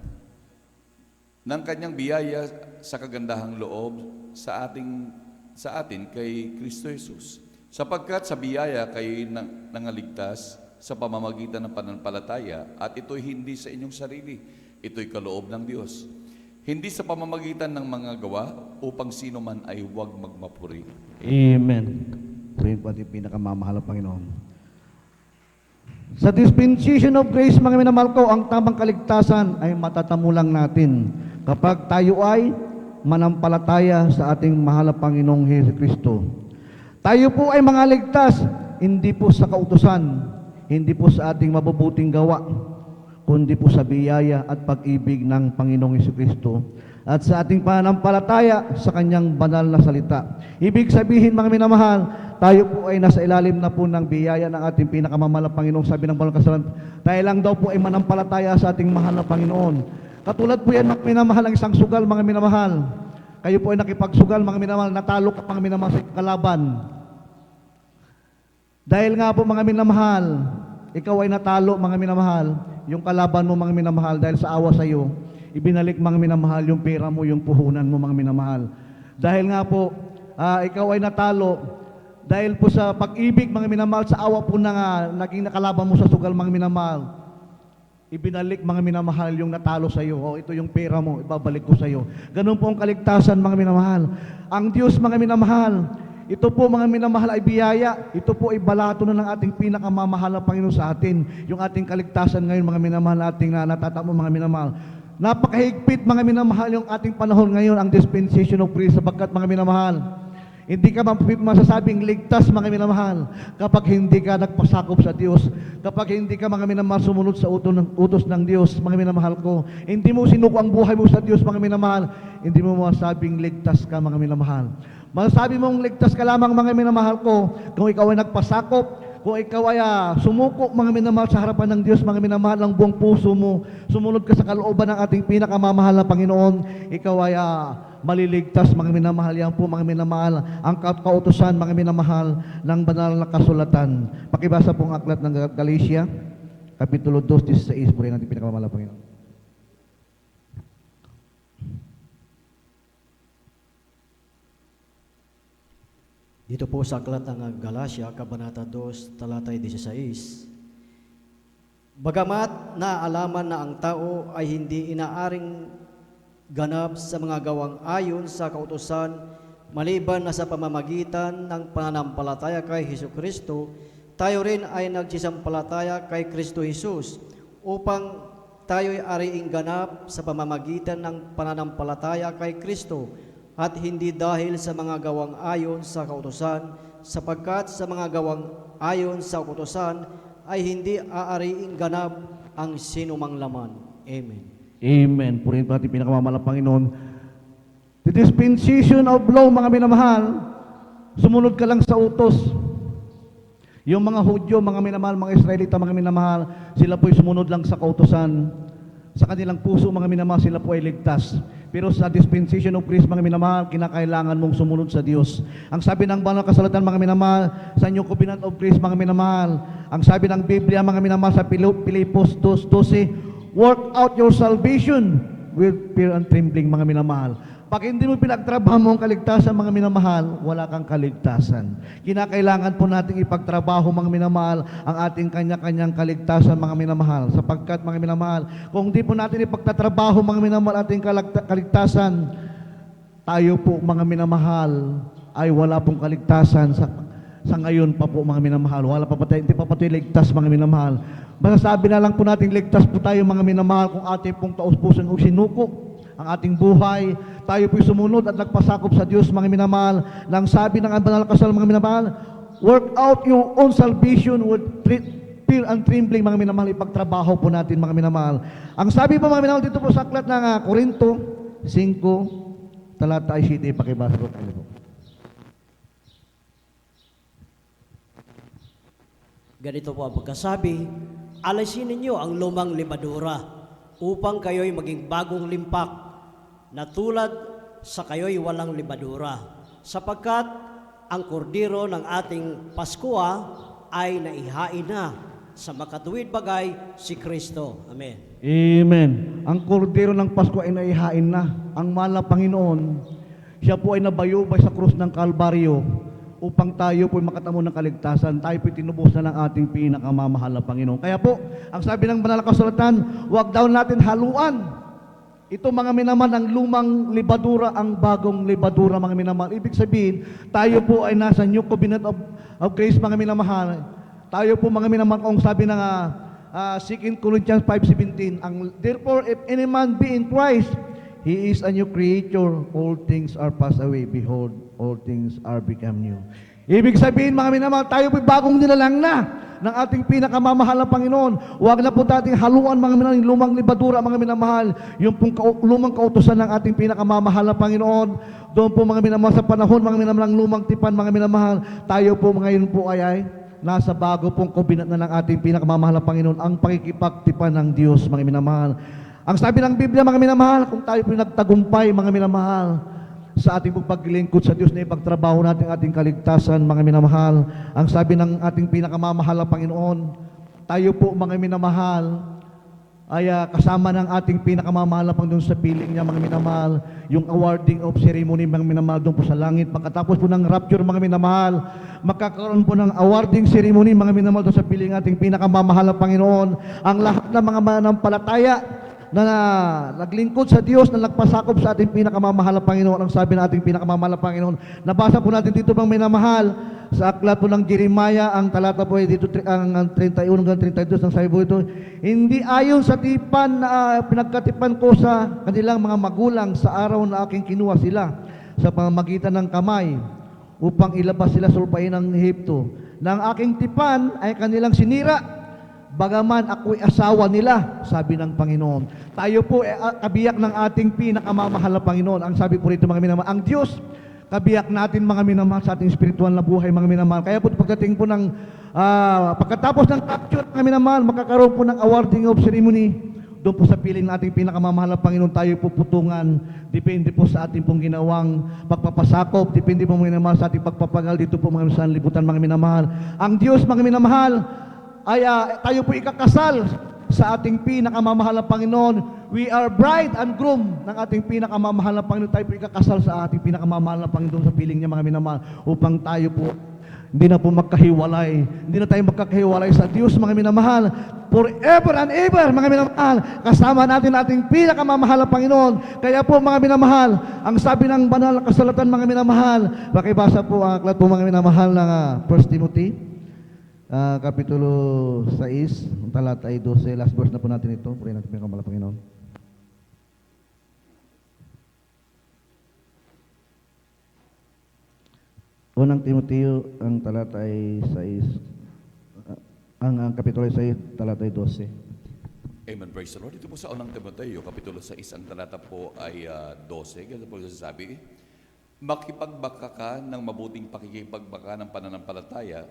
ng kanyang biyaya sa kagandahang loob sa atin kay Kristo Jesus. Sapagkat sa biyaya kayo nangaligtas sa pamamagitan ng pananampalataya, at ito'y hindi sa inyong sarili, ito'y kaloob ng Diyos. Hindi sa pamamagitan ng mga gawa, upang sino man ay huwag magmapuri. Amen. So yun po ating pinakamamahal na Panginoon. Sa dispensation of grace, mga minamahal ko, ang tamang kaligtasan ay matatamo lang natin kapag tayo ay manampalataya sa ating mahal na Panginoong Jesucristo. Tayo po ay mga ligtas, hindi po sa kautusan, hindi po sa ating mabubuting gawa, kundi po sa biyaya at pag-ibig ng Panginoong Jesucristo at sa ating pananampalataya sa Kanyang banal na salita. Ibig sabihin, mga minamahal, tayo po ay nasa ilalim na po ng biyaya ng ating pinakamamahal na Panginoon. Sabi ng banal na kasulatan, tayo lang daw po ay manampalataya sa ating mahal na Panginoon. Katulad po yan, mga minamahal, ang isang sugal, mga minamahal. Kayo po ay nakipagsugal, mga minamahal, natalo ka, mga minamahal, sa kalaban. Dahil nga po, mga minamahal, ikaw ay natalo, mga minamahal, yung kalaban mo, mga minamahal, dahil sa awa sa iyo, ibinalik, mga minamahal, yung pera mo, yung puhunan mo, mga minamahal. Dahil nga po, ikaw ay natalo, dahil po sa pag-ibig, mga minamahal, sa awa po na naging nakalaban mo sa sugal, mga minamahal, ibinalik, mga minamahal, yung natalo sa iyo. O, ito yung pera mo, ibabalik ko sa iyo. Ganun po ang kaligtasan, mga minamahal. Ang Diyos, mga minamahal, ito po, mga minamahal, ay biyaya. Ito po ay balato na ng ating pinakamamahal na Panginoon sa atin. Yung ating kaligtasan ngayon, mga minamahal, ating natatamo, mga minamahal. Napakahigpit, mga minamahal, yung ating panahon ngayon, ang dispensation of grace, sapagkat, mga minamahal, Hindi ka masasabing ligtas, mga minamahal, kapag hindi ka nagpasakop sa Diyos, kapag hindi ka, mga minamahal, sumunod sa utos ng Diyos, mga minamahal ko. Hindi mo sinuko ang buhay mo sa Diyos, mga minamahal, hindi mo masasabing ligtas ka, mga minamahal. Masasabi mong ligtas ka lamang, mga minamahal ko, kung ikaw ay nagpasakop, kung ikaw ay sumuko, mga minamahal, sa harapan ng Diyos, mga minamahal, ang buong puso mo, sumunod ka sa kalooban ng ating pinakamamahal na Panginoon, ikaw ay maliligtas, mga minamahal. Yan po, mga minamahal, ang kautusan, mga minamahal, ng banal na kasulatan. Pakibasa po ang aklat ng Galatia, Kapitulo 2:16, purihin natin pinakamamahal na Panginoon. Dito po sa aklat ng Galatia, Kabanata 2, talatay 16. Bagamat naalaman na ang tao ay hindi inaaring ganap sa mga gawang ayon sa kautusan, maliban na sa pamamagitan ng pananampalataya kay Hesukristo, tayo rin ay nagsisampalataya kay Kristo Jesus upang tayo'y ariing ganap sa pamamagitan ng pananampalataya kay Kristo at hindi dahil sa mga gawang ayon sa kautusan, sapagkat sa mga gawang ayon sa kautusan ay hindi aariing ganap ang sinumang laman. Amen. Amen. Purihin po natin pinakamamahal na Panginoon. The dispensation of law, mga minamahal, sumunod ka lang sa utos. Yung mga Hudyo, mga minamahal, mga Israelita, mga minamahal, sila po'y sumunod lang sa kautusan. Sa kanilang puso, mga minamahal, sila po ay ligtas. Pero sa dispensation of grace, mga minamahal, kinakailangan mong sumunod sa Diyos. Ang sabi ng banal na kasulatan, mga minamahal, sa New Covenant of Grace, mga minamahal, ang sabi ng Biblia, mga minamahal, sa Pilipos 2:12, work out your salvation with fear and trembling, mga minamahal. Pag hindi mo pinagtrabaho mo ang kaligtasan, mga minamahal, wala kang kaligtasan. Kinakailangan po nating ipagtrabaho, mga minamahal, ang ating kanya-kanyang kaligtasan, mga minamahal. Sapagkat, mga minamahal, kung hindi po natin ipagtatrabaho, mga minamahal, ating kaligtasan, tayo po, mga minamahal, ay wala pong kaligtasan sa ngayon pa po, mga minamahal. Wala pa tayo, hindi pa tayo ligtas, mga minamahal. Masasabi na lang po nating ligtas po tayo, mga minamahal, kung ating pong taus-pusong sinuko ang ating buhay, tayo po'y sumunod at nagpasakop sa Diyos, mga minamahal, nang sabi ng banal na kasulatan, mga minamahal, work out your own salvation with fear and trembling, mga minamahal, ipagtrabaho po natin, mga minamahal. Ang sabi po, mga minamahal, dito po sa aklat ng Korinto 5, talata 7, pakibasa po tayo po. Ganito po ang pagkasabi, alisin ninyo ang lumang libadura upang kayo'y maging bagong limpak na tulad sa kayo'y walang libadura, sapagkat ang kordero ng ating Paskua ay naihain na sa makatuwid bagay si Kristo. Amen. Amen. Ang kordero ng Pasko ay naihain na. Ang mahal na Panginoon, siya po ay nabayubay sa krus ng Kalbaryo upang tayo po makatamo ng kaligtasan. Tayo po tinubos na ng ating pinakamamahal na Panginoon. Kaya po, ang sabi ng banal na kasulatan, huwag daw natin haluan ito, mga minamahal, ang lumang libadura, ang bagong libadura, mga minamahal. Ibig sabihin, tayo po ay nasa New Covenant of Grace, mga minamahal. Tayo po, mga minamahal, kung sabi ng 2 Corinthians 5:17, therefore, if any man be in Christ, he is a new creature. All things are passed away. Behold, all things are become new. Ibig sabihin, mga minamahal, tayo po bagong nilalang na ng ating pinakamamahal na Panginoon. Huwag na po nating haluan, mga minamahal, yung lumang libadura, mga minamahal, yung pong lumang kautusan ng ating pinakamamahal na Panginoon. Doon po, mga minamahal, sa panahon, mga minamahal, ng lumang tipan, mga minamahal, tayo po ngayon po ay nasa bago pong kombinat na ng ating pinakamamahal na Panginoon, ang pakikipagtipan ng Diyos, mga minamahal. Ang sabi ng Biblia, mga minamahal, kung tayo po nagtagumpay, mga minamahal, sa ating paglingkod sa Diyos na ipagtrabaho natin ating kaligtasan, mga minamahal. Ang sabi ng ating pinakamamahal na Panginoon, tayo po, mga minamahal, ay kasama ng ating pinakamamahal na Panginoon sa piling niya, mga minamahal, yung awarding of ceremony, mga minamahal, doon po sa langit. Pagkatapos po ng rapture, mga minamahal, magkakaroon po ng awarding ceremony, mga minamahal, doon sa piling ating pinakamamahal na Panginoon. Ang lahat ng mga mananampalataya na naglingkod sa Diyos, na nagpasakop sa ating pinakamamahal na Panginoon, ang sabi ng ating pinakamamahal na Panginoon. Nabasa po natin dito, mga minamahal, sa aklat po ng Jeremiah, ang talata po ay dito, ang 31 hanggang 32, ang sabi po ito, hindi ayon sa tipan na pinagkatipan ko sa kanilang mga magulang sa araw na aking kinuha sila sa pamamagitan ng kamay, upang ilabas sila sa lupain ng Ehipto. Nang aking tipan ay kanilang sinira, bagaman ako'y asawa nila, sabi ng Panginoon. Tayo po ay kabiyak ng ating pinakamamahal na Panginoon. Ang sabi po rito mga minamahal, ang Diyos, kabiyak natin mga minamahal sa ating spiritual na buhay mga minamahal. Kaya po pagdating po ng pagkatapos ng rapture mga minamahal, makakaroon po ng awarding of ceremony. Doon po sa piling ng ating pinakamamahal na Panginoon, tayo po putungan. Depende po sa ating pong ginawang pagpapasakop. Depende po mga minamahal sa ating pagpapagal. Dito po mga sanlibutan mga minamahal. Ang Diyos mga minamahal, ay tayo po ikakasal sa ating pinakamamahal na Panginoon. We are bride and groom ng ating pinakamamahal na Panginoon. Tayo po ikakasal sa ating pinakamamahal na Panginoon sa piling niya mga minamahal, upang tayo po hindi na po magkahiwalay. Hindi na tayo magkakahiwalay sa Diyos mga minamahal. Forever and ever mga minamahal, kasama natin ating pinakamamahal na Panginoon. Kaya po mga minamahal, ang sabi ng banal na kasulatan mga minamahal, pakibasa po ang aklat po mga minamahal ng 1 Timothy Kapitulo 6, talata ay 12, last verse na po natin ito. Purihin natin ang kamala Panginoon. Unang Timoteo, ang talata ay 6, ang kapitulo ay 6, talata ay 12. Amen, praise the Lord. Dito po sa unang Timoteo, Kapitulo 6, ang talata po ay 12. Ganito po sasabi, makipagbaka ka ng mabuting pakikipagbaka ng pananampalataya,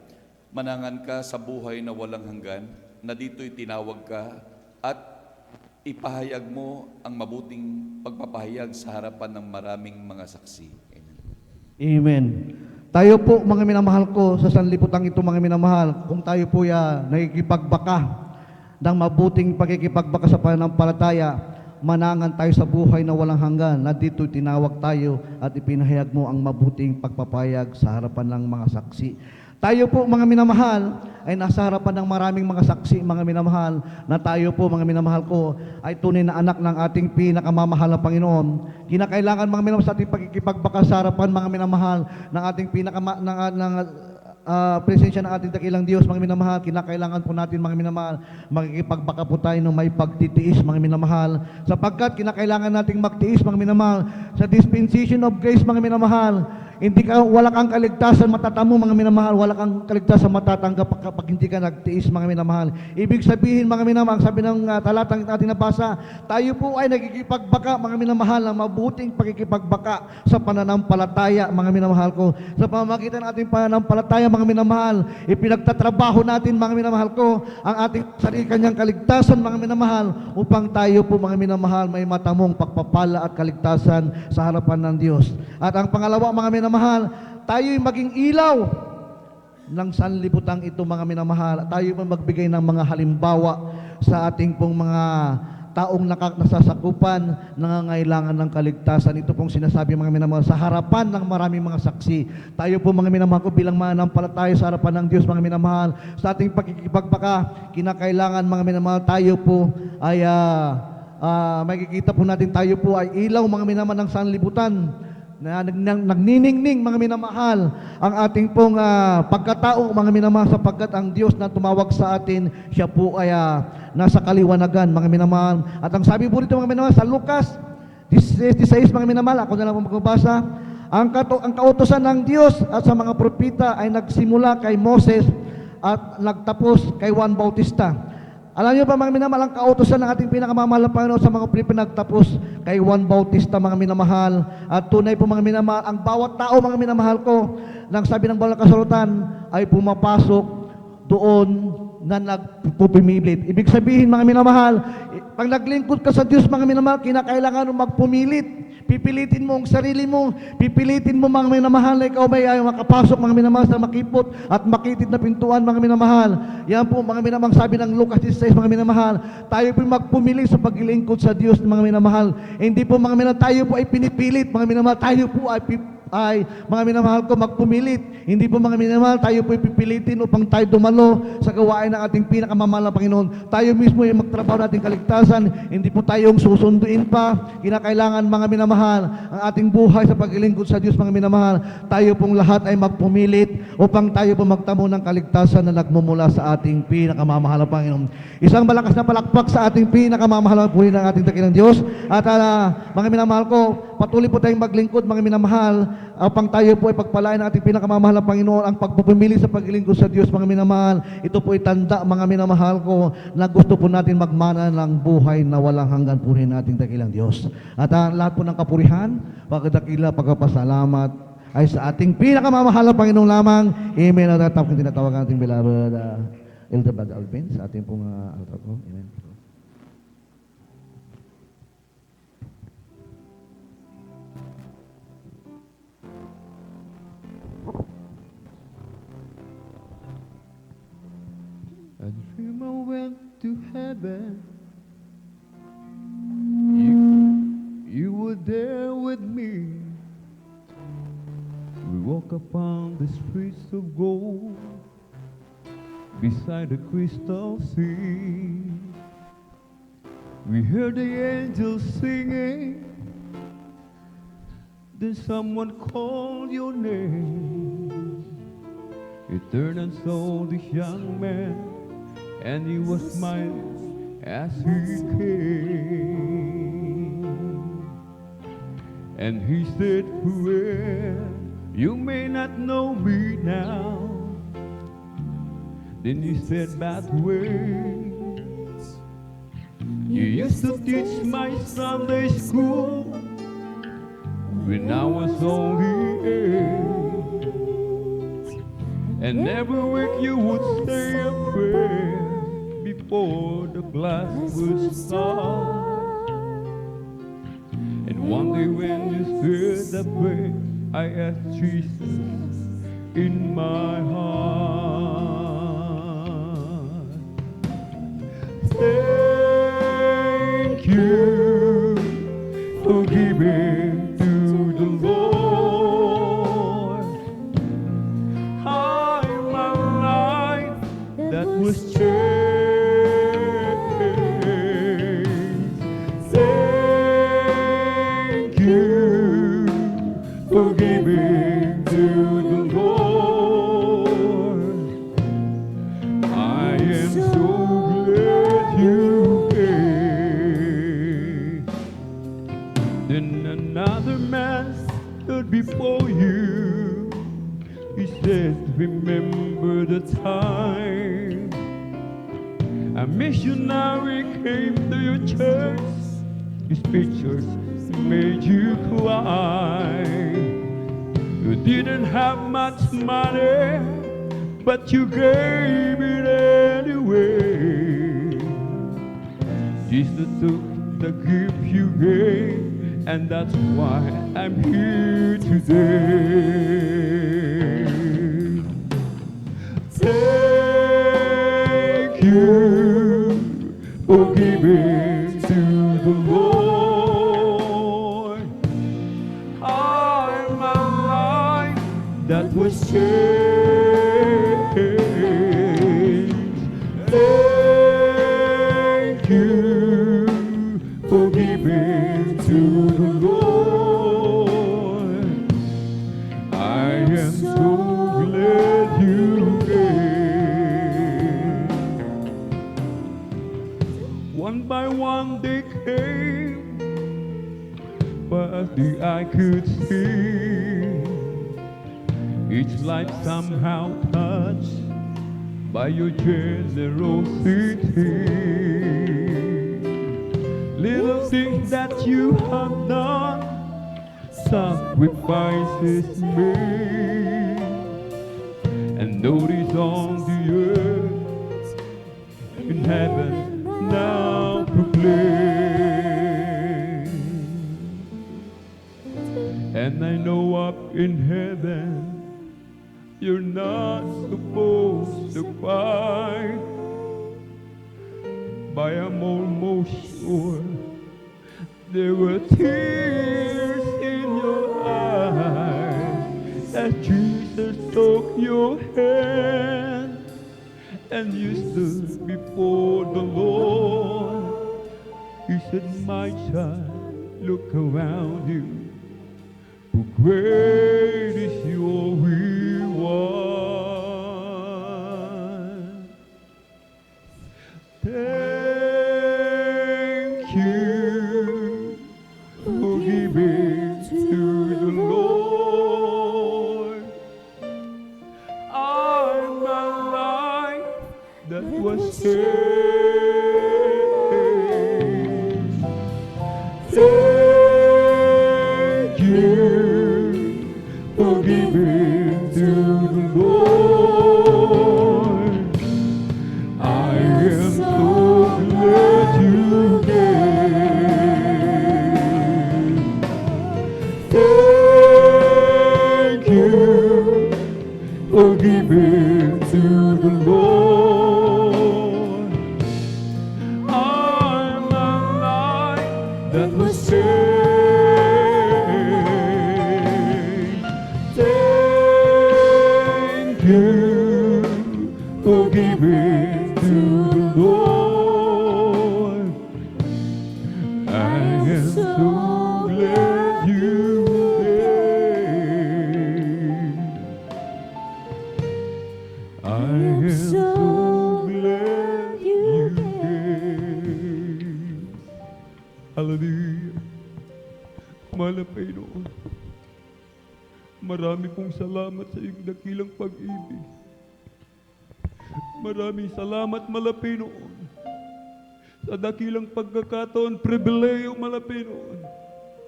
manangan ka sa buhay na walang hanggan, na dito'y tinawag ka, at ipahayag mo ang mabuting pagpapahayag sa harapan ng maraming mga saksi. Amen. Amen. Tayo po mga minamahal ko sa sanlibutan ito mga minamahal, kung tayo po nakikipagbaka ng mabuting pakikipagbaka sa pananampalataya, manangan tayo sa buhay na walang hanggan, na dito tinawag tayo at ipinahayag mo ang mabuting pagpapayag sa harapan ng mga saksi. Tayo po mga minamahal ay nasa harapan ng maraming mga saksi mga minamahal, na tayo po mga minamahal ko ay tunay na anak ng ating pinakamamahal na Panginoon. Kinakailangan mga minamahal sa ating pagkikipagbaka sa harapan mga minamahal ng ating presensya ng ating dakilang Diyos mga minamahal. Kinakailangan po natin mga minamahal magkikipagbaka po tayo ng may pagtitiis mga minamahal, sapagkat kinakailangan nating magtiis mga minamahal sa dispensation of grace mga minamahal. Wala kang kaligtasan matatamo mga minamahal, wala kang kaligtasan matatanggap kapag hindi ka nagtiis mga minamahal. Ibig sabihin mga minamahal, sabi ng talatang ating nabasa, tayo po ay nagkikipagbaka mga minamahal, na mabuting pagkikipagbaka sa pananampalataya mga minamahal ko. Sa pamamagitan ng ating pananampalataya mga minamahal, ipinagtatrabaho natin mga minamahal ko ang ating sarili kanyang kaligtasan mga minamahal, upang tayo po mga minamahal may matamong pagpapala at kaligtasan sa harapan ng Diyos. At ang pangalawa mga minamahal, tayo'y maging ilaw ng sanlibutan ito mga minamahal. Tayo pa magbigay ng mga halimbawa sa ating pong mga taong nasasakupan, nangangailangan ng kaligtasan. Ito pong sinasabi mga minamahal sa harapan ng maraming mga saksi. Tayo po mga minamahal ko bilang mananampalataya sa harapan ng Diyos mga minamahal, sa ating pagkikipagbaka, kinakailangan mga minamahal tayo po ay makikita po natin tayo po ay ilaw mga minamahal ng sanlibutan, na nagniningning mga minamahal ang ating pong pagkatao mga minamahal, sapagkat ang Diyos na tumawag sa atin, siya po ay nasa kaliwanagan mga minamahal. At ang sabi po rito mga minamahal sa Lucas 16 mga minamahal, ako na lang po magbabasa, ang kautosan ng Diyos at sa mga propeta ay nagsimula kay Moses at nagtapos kay Juan Bautista. Alam niyo ba mga minamahal, ang kautosan ng ating pinakamamahal na Panginoon sa mga pinagtapos kay Juan Bautista mga minamahal. At tunay po mga minamahal, ang bawat tao mga minamahal ko, nang sabi ng banal na kasulatan, ay pumapasok doon na nagpupumilit. Ibig sabihin mga minamahal, pag naglingkod ka sa Diyos mga minamahal, kinakailangan mo magpumilit. Pipilitin mo ang sarili mo, pipilitin mo mga minamahal na ikaw may makapasok mga minamahal sa makipot at makitid na pintuan mga minamahal. Yan po mga minamahal, sabi ng Lucas 16 mga minamahal, tayo po magpumili sa paglingkod sa Diyos mga minamahal. Hindi po mga minamahal, tayo po ay pinipilit mga minamahal, tayo po ay mga minamahal ko magpumilit. Hindi po mga minamahal, tayo po pipilitin upang tayo dumalo sa gawain ng ating pinakamamahal na Panginoon. Tayo mismo ay magtrabaho nating kaligtasan, hindi po tayong susunduin pa. Kinakailangan mga minamahal, ang ating buhay sa paglingkod sa Diyos mga minamahal, tayo pong lahat ay magpumilit upang tayo po magtamo ng kaligtasan na nagmumula sa ating pinakamamahal na Panginoon. Isang malakas na palakpak sa ating pinakamamahal na puri ng ating dakilang Diyos. At mga minamahal ko, patuloy po tayong maglingkod mga minamahal upang tayo po ay pagpalain ng ating pinakamamahal na Panginoon, ang pagpupumili sa paglilingkod sa Diyos, mga minamahal. Ito po ay tanda, mga minamahal ko, na gusto po natin magmana ng buhay na walang hanggan. Purihin nating dakilang Diyos. At ang lahat po ng kapurihan, pagkadakila, pagkapasalamat, ay sa ating pinakamamahal na Panginoon lamang. Amen. At tapos tinatawagan nating beloved Elder Brad Alvin sa ating pong altar ko. Amen. A dreamer went to heaven. You were there with me. We walk upon the streets of gold, beside the crystal sea. We heard the angels singing. Then someone called your name. You turned and saw this young man, and he was smiling as he came. And he said, "Well, you may not know me now." Then he said, "But wait, you used to teach my Sunday school when I was only 8. And every week you would say a prayer before the class would start. And one day when you said that prayer, I asked Jesus in my heart. Thank you for giving to the Lord. I'm alive, that was changed. Thank you for giving to the Lord. I am so glad you came. Then another man stood before you. He said, "Remember the time a missionary came to your church. His pictures made you cry. You didn't have much money, but you gave it anyway. Jesus took the gift you gave, and that's why I'm here today. Thank you for giving to the Lord. I'm alive, that was changed. Thank you for giving to the Lord. I am so glad you came. One by one they came, but the eye could see. Each life somehow touched by your generosity. Little things that you have done, sacrifices made, and notice on the earth, in heaven now proclaim. And I know up in heaven, you're not supposed to cry, but I'm almost sure there were tears in your eyes as Jesus took your hand and you stood before the Lord. He said, "My child, look around you, for great is your reward." Thank you for giving to the Lord. for giving to the Lord. I am so glad you came. Thank you for giving to the Lord. I'm alive that was saved. Thank you for giving to the Lord. I am so glad you came. I am so glad you came. Hallelujah. Mahal na Panginoon, marami pong salamat sa iyong dakilang pag-ibig. Maraming salamat, mahal na Panginoon, sa dakilang pagkakataon, pribileyo, mahal na Panginoon,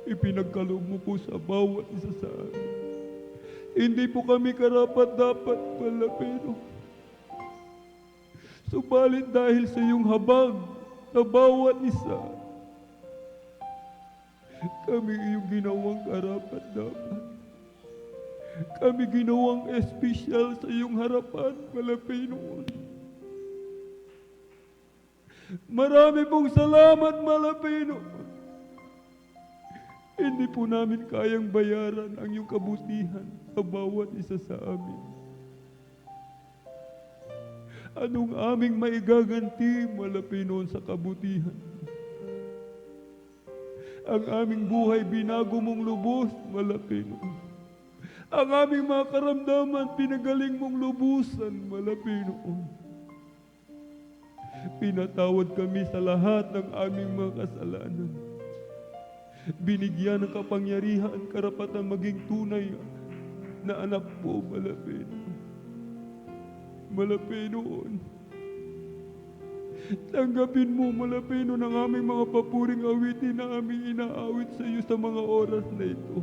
ipinagkaloob mo po sa bawat isa sa amin. Hindi po kami karapat-dapat, mahal na Panginoon. Subalit dahil sa iyong habag sa bawat isa, kami iyong ginawang karapat-dapat. Kami ginawang espesyal sa iyong harapan, mahal na Panginoon. Marami pong salamat, mahal na Panginoon. Hindi po namin kayang bayaran ang iyong kabutihan sa bawat isa sa amin. Anong aming maigaganti, mahal na Panginoon, sa kabutihan? Ang aming buhay binago mong lubos, mahal na Panginoon. Ang aming mga karamdaman pinagaling mong lubusan, mahal na Panginoon. Pinatawad kami sa lahat ng aming mga kasalanan. Binigyan ng kapangyarihan, karapatan maging tunay na anak po, mahal na Panginoon. Mahal na Panginoon, tanggapin mo, mahal na Panginoon, ang aming mga papuring awitin na aming inaawit sa iyo sa mga oras na ito.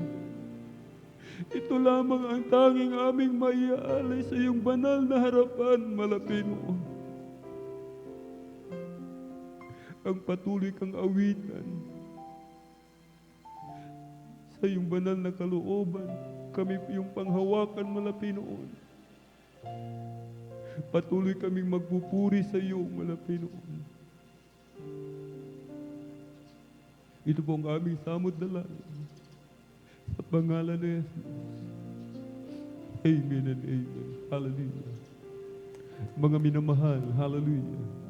Ito lamang ang tanging aming maiaalay sa iyong banal na harapan, mahal na Panginoon. Ang patuloy kang awitan sa iyong banal na kalooban, kami iyong panghawakan, mahal na Panginoon. Patuloy kaming magpupuri sa iyo, mahal na Panginoon. Ito po ang aming samod na langit. Sa pangalan ni Jesus. Amen and amen. Hallelujah. Mga minamahal, hallelujah.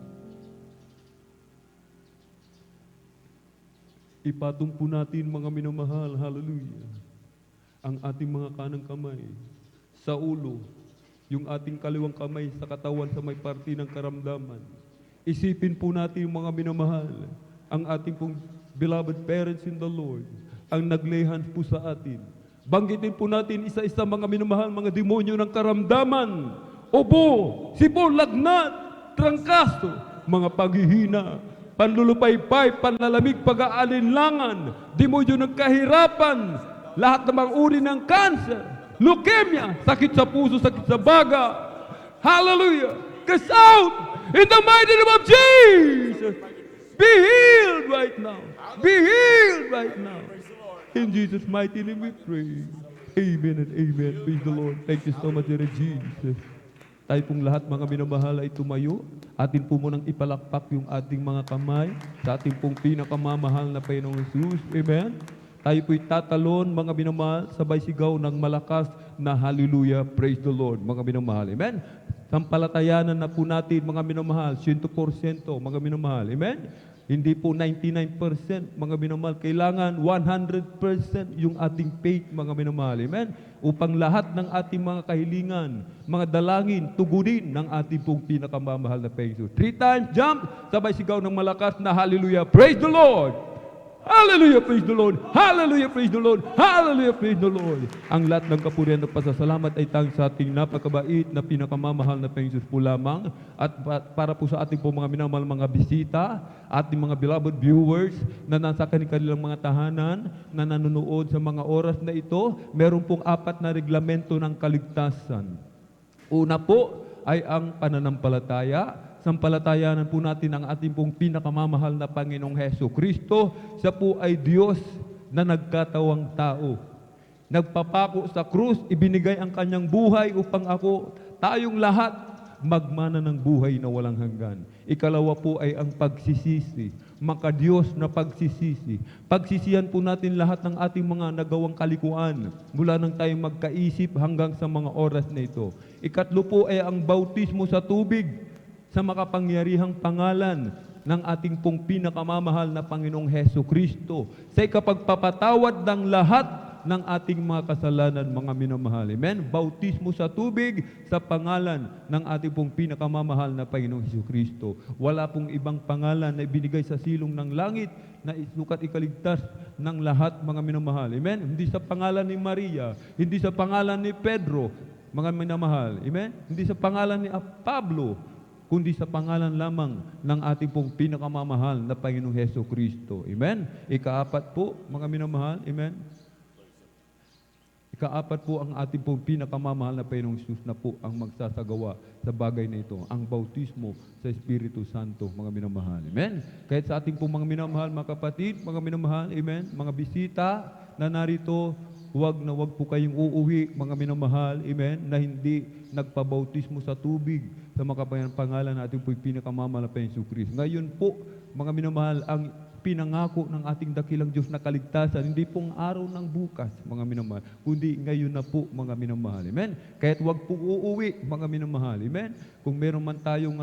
Ipatong po natin, mga minamahal, hallelujah, ang ating mga kanang kamay sa ulo, yung ating kaliwang kamay sa katawan sa may parte ng karamdaman. Isipin po natin, mga minamahal, ang ating pong beloved parents in the Lord, ang naglay hands po sa atin. Banggitin po natin isa-isa, mga minamahal, mga demonyo ng karamdaman, ubo, sipol, lagnat, trangkaso, mga paghihina, panlulupaypay, panlalamig, pag-aalinlangan, demonyo ng kahirapan, lahat ng mga uri ng cancer, leukemia, sakit sa puso, sakit sa baga. Hallelujah! Cast out in the mighty name of Jesus! Be healed right now! Be healed right now! In Jesus' mighty name we pray. Amen and amen. Praise the Lord. Thank you so much, Dear Jesus. Tayo pong lahat, mga minamahal, ay tumayo. Atin po munang ipalakpak yung ating mga kamay sa ating pong pinakamamahal na Panginoong Jesus. Amen. Tayo po'y tatalon, mga minamahal, sabay sigaw ng malakas na hallelujah, praise the Lord, mga minamahal. Amen. Sampalatayanan na po natin, mga minamahal, 100%, mga minamahal. Amen. Hindi po 99%, mga minamahal. Kailangan 100% yung ating faith, mga minamahal. Amen. Upang lahat ng ating mga kahilingan, mga dalangin, tugunin ng ating pong pinakamamahal na Panginoon. 3 times jump, sabay sigaw ng malakas na hallelujah, praise the Lord. Hallelujah, praise the Lord. Hallelujah, praise the Lord. Hallelujah, praise the Lord. Ang lahat ng kapurihan at pasasalamat ay tanging sa ating napakabait na pinakamamahal na Panginoon po lamang. At para po sa ating po mga minamahal mga bisita, ating mga beloved viewers na nasa kanilang mga tahanan, na nanonood sa mga oras na ito, meron pong 4 na reglamento ng kaligtasan. Una po ay ang pananampalataya. Sampalatayanan po natin ang ating pong pinakamamahal na Panginoong Heso Kristo. Siya po ay Diyos na nagkatawang tao. Nagpapako sa krus, ibinigay ang kanyang buhay upang tayong lahat, magmana ng buhay na walang hanggan. Ikalawa po ay ang pagsisisi, makadiyos na pagsisisi. Pagsisihan po natin lahat ng ating mga nagawang kalikuan mula nang tayo magkaisip hanggang sa mga oras na ito. Ikatlo po ay ang bautismo sa tubig, sa makapangyarihang pangalan ng ating pong pinakamamahal na Panginoong Heso Kristo, sa ikapagpapatawad ng lahat ng ating mga kasalanan, mga minamahal. Amen? Bautismo sa tubig sa pangalan ng ating pong pinakamamahal na Panginoong Heso Kristo. Wala pong ibang pangalan na ibinigay sa silong ng langit na isukat ikaligtas ng lahat, mga minamahal. Amen? Hindi sa pangalan ni Maria, hindi sa pangalan ni Pedro, mga minamahal. Amen? Hindi sa pangalan ni Pablo, kundi sa pangalan lamang ng ating pong pinakamamahal na Panginoong Heso Kristo. Amen? Ikaapat po, mga minamahal. Amen? Ikaapat po ang ating pong pinakamamahal na Panginoong Jesus na po ang magsasagawa sa bagay na ito, ang bautismo sa Espiritu Santo, mga minamahal. Amen? Kahit sa ating pong mga minamahal, mga kapatid, mga minamahal, amen, mga bisita na narito, huwag po kayong uuwi, mga minamahal, amen, na hindi nagpabautismo sa tubig sa makapangyarihang pangalan natin po yung pinakamamahal na Panginoong Kristo. Ngayon po, mga minamahal, ang pinangako ng ating dakilang Diyos na kaligtasan, hindi pong araw ng bukas, mga minamahal, kundi ngayon na po, mga minamahal. Amen? Kaya't huwag po uuwi, mga minamahal. Amen? Kung meron man tayong,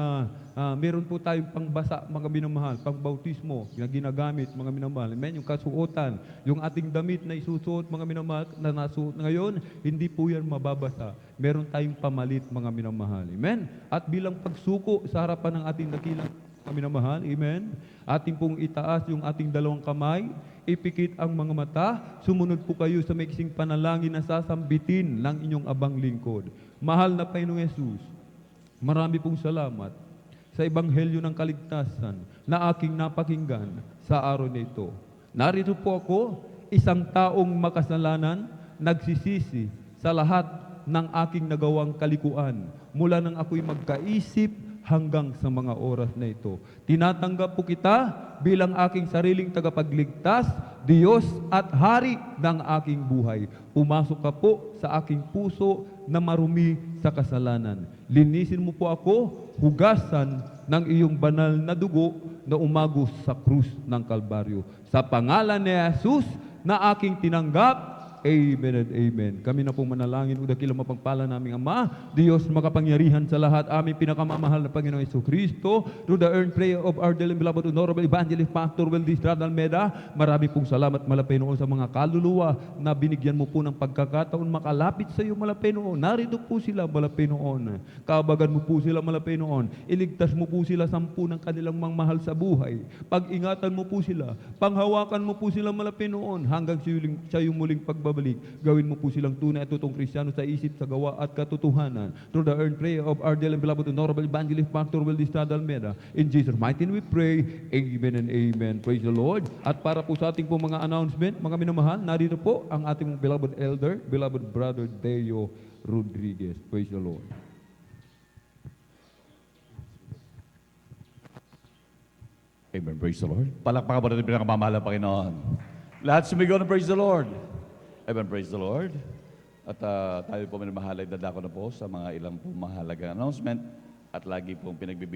meron po tayong pangbasa, mga minamahal, pangbautismo na ginagamit, mga minamahal. Amen? Yung kasuotan, yung ating damit na isusuot, mga minamahal, na nasuot ngayon, hindi po yan mababasa. Meron tayong pamalit, mga minamahal. Amen? At bilang pagsuko sa harapan ng ating dakilang minamahal, amen, ating pong itaas yung ating dalawang kamay, ipikit ang mga mata, sumunod po kayo sa maiksing panalangin na sasambitin ng inyong abang lingkod. Mahal na Panginoong Yesus, marami pong salamat sa Ebanghelyo ng Kaligtasan na aking napakinggan sa araw na ito. Narito po ako, isang taong makasalanan, nagsisisi sa lahat ng aking nagawang kalikuan mula nang ako'y magkaisip hanggang sa mga oras na ito. Tinatanggap po kita bilang aking sariling tagapagligtas, Diyos at Hari ng aking buhay. Pumasok ka po sa aking puso na marumi sa kasalanan. Linisin mo po ako, hugasan ng iyong banal na dugo na umagos sa krus ng Kalbaryo. Sa pangalan ni Jesus na aking tinanggap, amen and amen. Kami na pong manalangin, o dakilang mapagpala naming Ama, Diyos makapangyarihan sa lahat, aming pinakamamahal na Panginoong Hesus Kristo, through the earned prayer of our dearly beloved Honorable Evangelist Pastor Weldy Estrada Almeda, marami pong salamat, malapay noon, sa mga kaluluwa na binigyan mo po ng pagkakataon makalapit sa iyo, malapay noon. Narito po sila, malapay noon. Kabagan mo po sila, malapay noon. Iligtas mo po sila 10 ng kanilang mahal sa buhay. Pag-ingatan mo po sila, panghawakan mo po sila, malapay noon, hanggang sa iyong muling pagbabalik. Gawin mo po silang tunay at totoong Kristiyano sa isip, sa gawa at katotohanan. Through the earned prayer of our dearly beloved Honorable Evangelist Pastor Weldy Estrada Almeda. In Jesus' mighty name we pray. Amen and amen. Praise the Lord. At para po sa ating po mga announcement, mga minamahal, narito po ang ating beloved elder, beloved brother Deo Rodriguez. Praise the Lord. Amen. Praise the Lord. Palakpakan po natin pinakamamahal ng Panginoon. Lahat sumigaw na praise the Lord. Amen. Praise the Lord. At tayo po minamahalay, dadako na po sa mga ilang po mahalagang announcement at lagi pong pinagbibigay